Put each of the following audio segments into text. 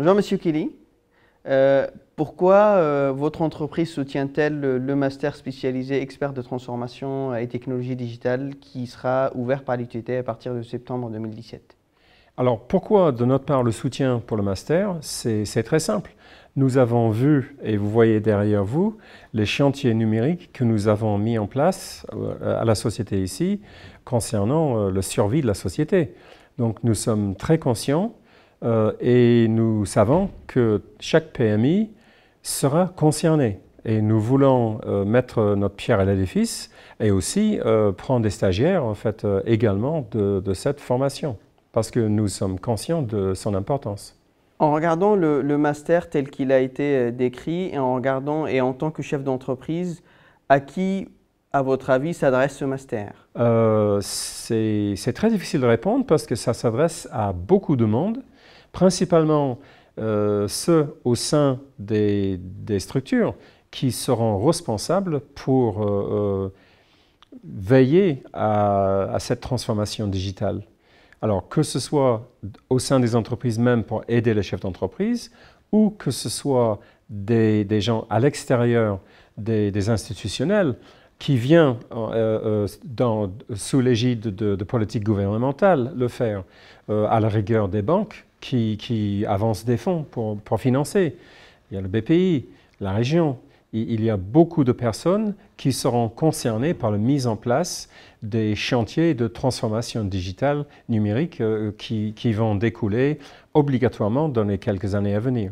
Bonjour Monsieur Kelly. Pourquoi votre entreprise soutient-elle le master spécialisé expert de transformation et technologie digitale qui sera ouvert par l'ITT à partir de septembre 2017? Alors pourquoi de notre part le soutien pour le master? C'est très simple. Nous avons vu, et vous voyez derrière vous, les chantiers numériques que nous avons mis en place à la société ici concernant la survie de la société. Donc nous sommes très conscients et nous savons que chaque PMI sera concerné. Et nous voulons mettre notre pierre à l'édifice et aussi prendre des stagiaires en fait, également de cette formation, parce que nous sommes conscients de son importance. En regardant le master tel qu'il a été décrit et en regardant et en tant que chef d'entreprise, à qui, à votre avis, s'adresse ce master? C'est très difficile de répondre parce que ça s'adresse à beaucoup de monde, principalement ceux au sein des structures qui seront responsables pour veiller à cette transformation digitale. Alors, que ce soit au sein des entreprises même pour aider les chefs d'entreprise, ou que ce soit des gens à l'extérieur des institutionnels qui viennent sous l'égide de politiques gouvernementales le faire, à la rigueur des banques qui avancent des fonds pour financer. Il y a le BPI, la région. Il y a beaucoup de personnes qui seront concernées par la mise en place des chantiers de transformation digitale numérique qui vont découler obligatoirement dans les quelques années à venir.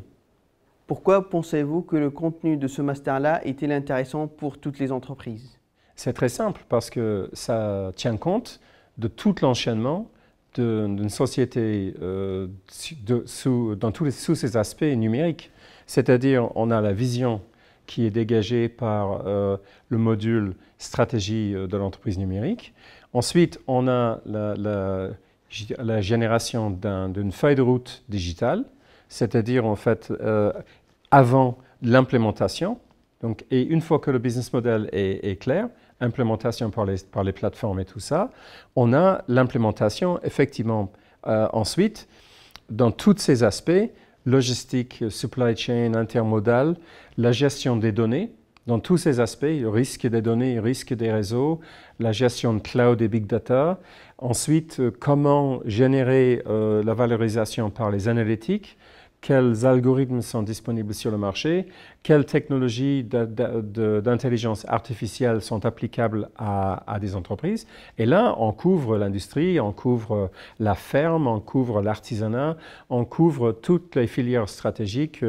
Pourquoi pensez-vous que le contenu de ce master-là est-il intéressant pour toutes les entreprises? C'est très simple parce que ça tient compte de tout l'enchaînement d'une société sous ses aspects numériques. C'est-à-dire, on a la vision qui est dégagé par le module stratégie de l'entreprise numérique. Ensuite, on a la génération d'une feuille de route digitale, c'est-à-dire en fait avant l'implémentation. Et une fois que le business model est clair, implémentation par les plateformes et tout ça, on a l'implémentation effectivement ensuite dans tous ces aspects, logistique, supply chain, intermodal, la gestion des données, dans tous ces aspects, le risque des données, le risque des réseaux, la gestion de cloud et big data. Ensuite, comment générer la valorisation par les analytiques, quels algorithmes sont disponibles sur le marché, quelles technologies d'intelligence artificielle sont applicables à des entreprises. Et là, on couvre l'industrie, on couvre la ferme, on couvre l'artisanat, on couvre toutes les filières stratégiques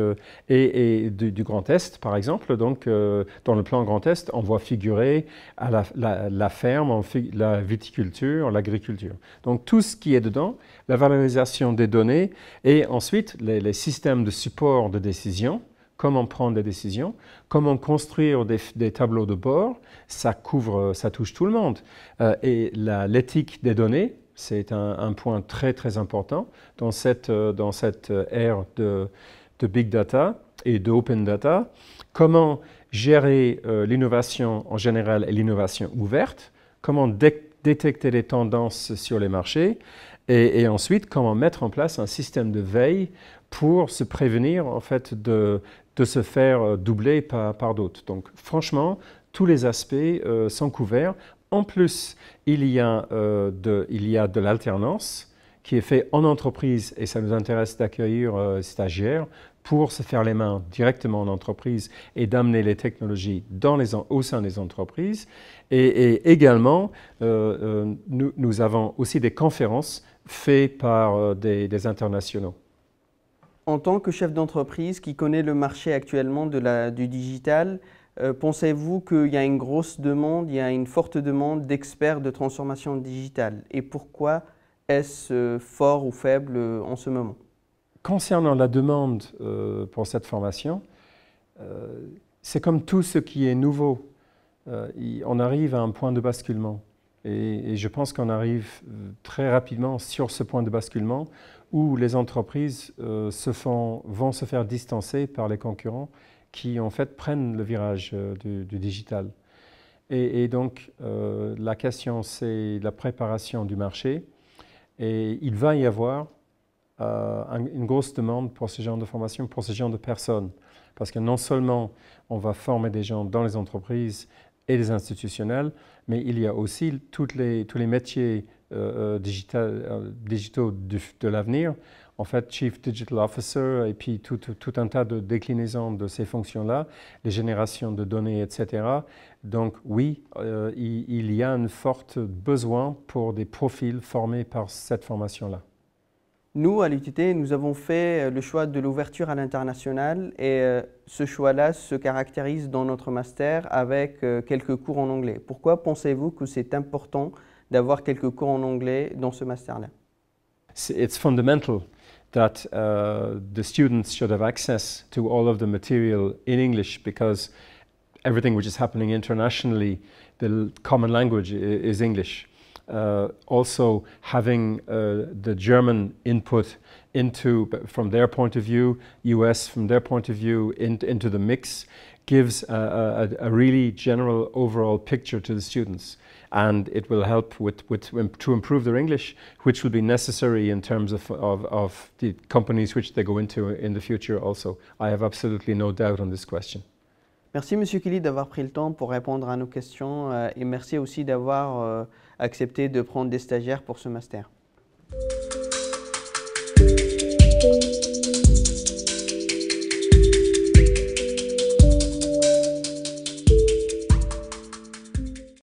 et du Grand Est, par exemple. Donc, dans le plan Grand Est, on voit figurer à la ferme, la viticulture, l'agriculture. Donc, tout ce qui est dedans, la valorisation des données et ensuite les systèmes de support de décision, comment prendre des décisions, comment construire des tableaux de bord, ça touche tout le monde. Et l'éthique des données, c'est un point très très important dans cette ère de big data et de open data. Comment gérer l'innovation en général et l'innovation ouverte, comment détecter les tendances sur les marchés et ensuite comment mettre en place un système de veille pour se prévenir en fait de se faire doubler par d'autres. Donc franchement, tous les aspects sont couverts. En plus, il y a de l'alternance qui est fait en entreprise et ça nous intéresse d'accueillir stagiaires pour se faire les mains directement en entreprise et d'amener les technologies au sein des entreprises. Et également, nous avons aussi des conférences faites par des internationaux. En tant que chef d'entreprise qui connaît le marché actuellement du digital, pensez-vous qu'il y a une grosse demande, il y a une forte demande d'experts de transformation digitale? Et pourquoi est-ce fort ou faible en ce moment? Concernant la demande pour cette formation, c'est comme tout ce qui est nouveau. On arrive à un point de basculement. Et je pense qu'on arrive très rapidement sur ce point de basculement où les entreprises vont se faire distancer par les concurrents qui en fait prennent le virage du digital. Et donc la question c'est la préparation du marché et il va y avoir une grosse demande pour ce genre de formation, pour ce genre de personnes. Parce que non seulement on va former des gens dans les entreprises et les institutionnels, mais il y a aussi tous les métiers digitaux de l'avenir. En fait, Chief Digital Officer et puis tout un tas de déclinaisons de ces fonctions-là, les générations de données, etc. Donc oui, il y a un fort besoin pour des profils formés par cette formation-là. Nous, à l'UTT, nous avons fait le choix de l'ouverture à l'international et ce choix-là se caractérise dans notre master avec quelques cours en anglais. Pourquoi pensez-vous que c'est important d'avoir quelques cours en anglais dans ce master-là? It's fundamental that the students should have access to all of the material in English because everything which is happening internationally, the common language is English. Also having the German input from their point of view, US from their point of view into the mix gives a really general overall picture to the students, and it will help to improve their English, which will be necessary in terms of the companies which they go into in the future also. I have absolutely no doubt on this question. Merci Monsieur Kelly d'avoir pris le temps pour répondre à nos questions et merci aussi d'avoir accepté de prendre des stagiaires pour ce master.